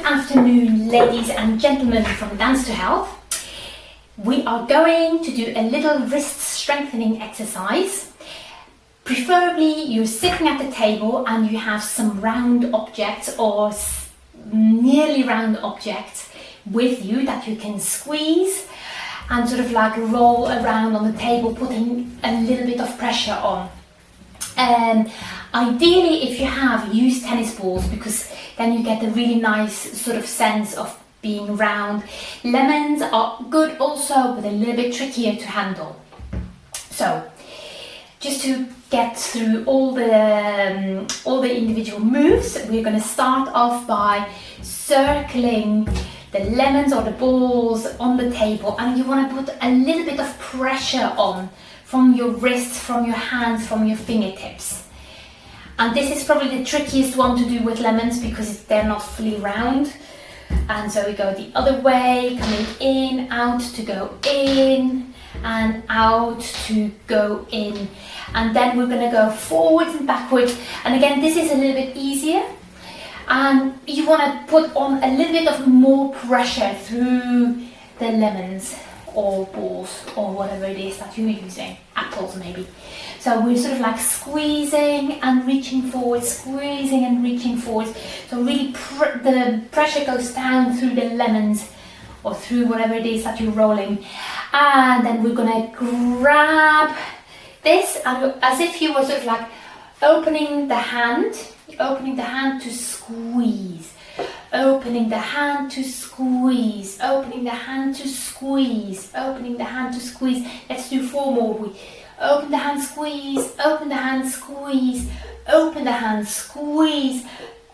afternoon, ladies and gentlemen from Dance to Health. We are going to do a little wrist strengthening exercise. Preferably you're sitting at the table and you have some round objects or nearly round objects with you that you can squeeze and sort of like roll around on the table, putting a little bit of pressure on. Ideally, if you have, use tennis balls, because then you get a really nice sort of sense of being round. Lemons are good also, but a little bit trickier to handle. So, just to get through all the individual moves, we're going to start off by circling the lemons or the balls on the table, and you want to put a little bit of pressure on from your wrists, from your hands, from your fingertips. And this is probably the trickiest one to do with lemons because they're not fully round. And so we go the other way, coming in, out to go in, and out to go in. And then we're going to go forwards and backwards. And again, this is a little bit easier. And you want to put on a little bit of more pressure through the lemons or balls or whatever it is that you're using, apples maybe. So we're sort of like squeezing and reaching forward, squeezing and reaching forward. So really the pressure goes down through the lemons or through whatever it is that you're rolling. And then we're gonna grab this and as if you were sort of like opening the hand to squeeze. Opening the hand to squeeze, opening the hand to squeeze, opening the hand to squeeze. Let's do 4 more. We open the hand, squeeze, open the hand, squeeze, open the hand, squeeze,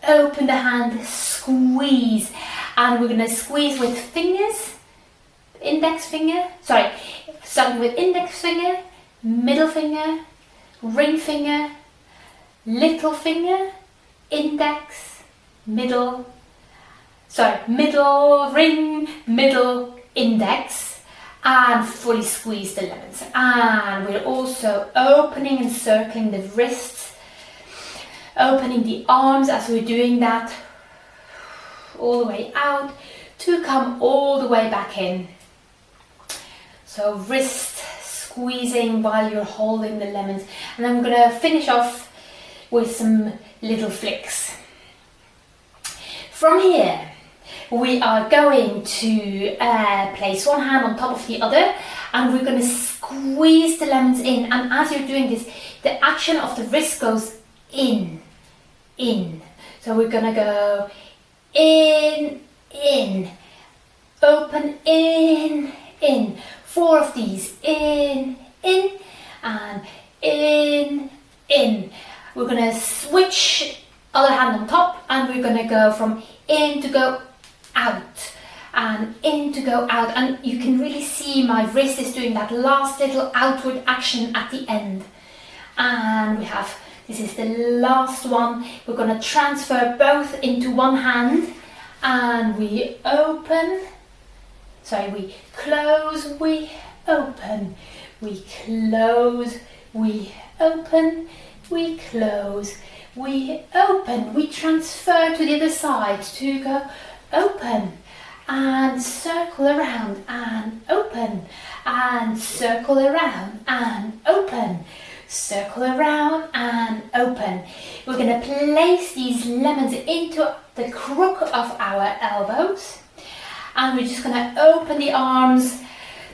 open the hand, squeeze. And we're going to squeeze with fingers, starting with index finger, middle finger, ring finger, little finger, index, middle, ring, middle, index, and fully squeeze the lemons. And we're also opening and circling the wrists, opening the arms as we're doing that, all the way out to come all the way back in. So wrist squeezing while you're holding the lemons. And then we're going to finish off with some little flicks. From here, we are going to place one hand on top of the other and we're going to squeeze the lemons in, and as you're doing this, the action of the wrist goes in. So we're going to go in, open, in. 4 of these, in, and in. We're going to switch other hand on top and we're going to go from in to go out and in to go out, and you can really see my wrist is doing that last little outward action at the end. And this is the last one. We're going to transfer both into one hand and we close, we open, we close, we open, we close, we open. We transfer to the other side to go open and circle around and open and circle around and open, circle around and open. We're going to place these lemons into the crook of our elbows and we're just going to open the arms,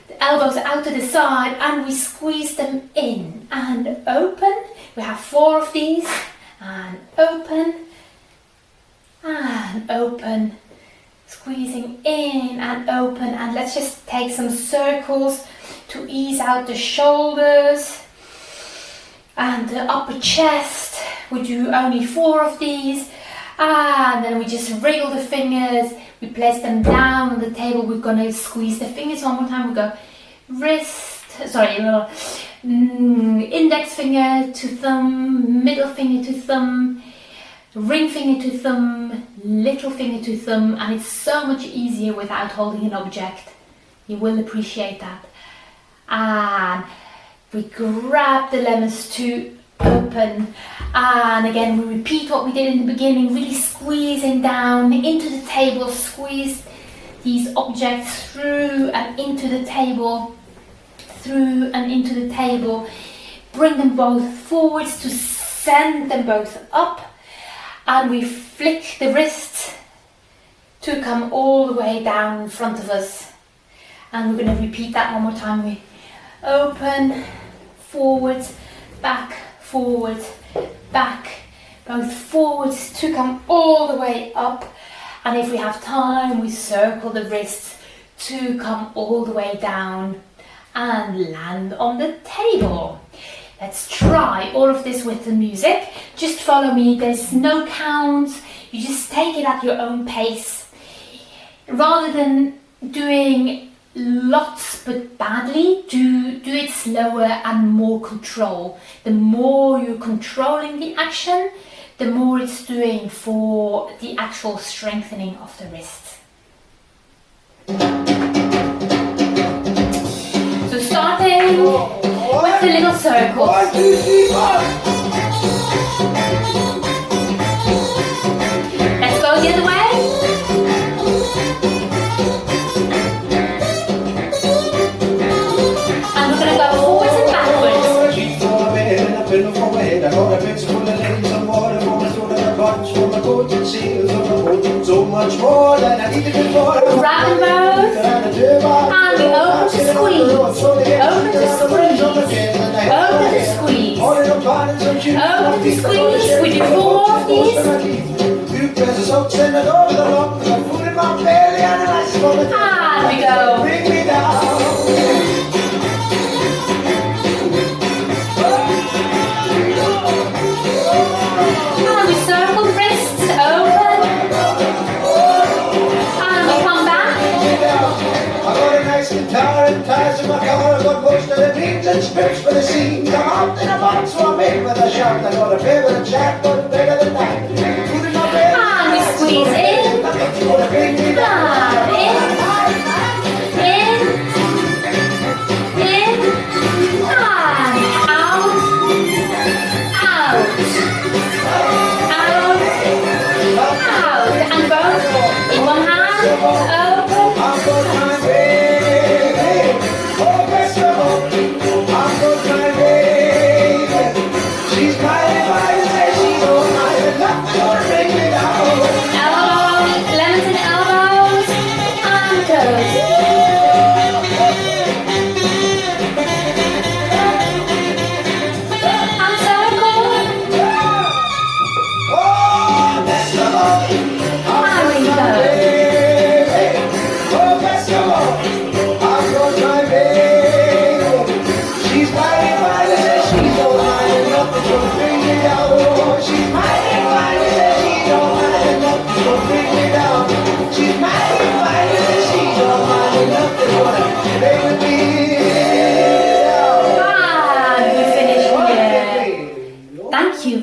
the elbows out to the side, and we squeeze them in and open. We have 4 of these, and open, squeezing in and open. And let's just take some circles to ease out the shoulders and the upper chest. We do only 4 of these, and then we just wriggle the fingers, we place them down on the table. We're going to squeeze the fingers one more time. We go index finger to thumb, middle finger to thumb, ring finger to thumb, little finger to thumb, and it's so much easier without holding an object. You will appreciate that. And we grab the lemons to open. And again, we repeat what we did in the beginning, really squeezing down into the table, squeeze these objects through and into the table, through and into the table. Bring them both forwards to send them both up, and we flick the wrists to come all the way down in front of us. And we're going to repeat that one more time. We open, forwards, back, forwards, back, both forwards to come all the way up. And if we have time, we circle the wrists to come all the way down and land on the table. Let's try all of this with the music. Just follow me, there's no count, you just take it at your own pace. Rather than doing lots but badly, do it slower and more control. The more you're controlling the action, the more it's doing for the actual strengthening of the wrists. So starting with the little circles. 1, 2, 3, 4. Let's go the other way. And we're going to go forwards and backwards. So much more than I needed before. Grab them both. And we open to squeeze. Open to squeeze. Open to squeeze. Open to squeeze. We do 4 of these. And we go. Bring me down. And we circle the wrists, open. And we come back. I got a nice guitar and ties in my car. I got most of the beats and scripts for the scenes. I'm out in a box, so I make with a shout. I got a favorite chat, but bigger than that. And we squeeze in. And in.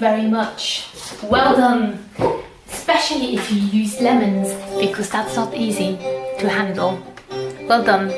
Very much. Well done, especially if you use lemons, because that's not easy to handle. Well done.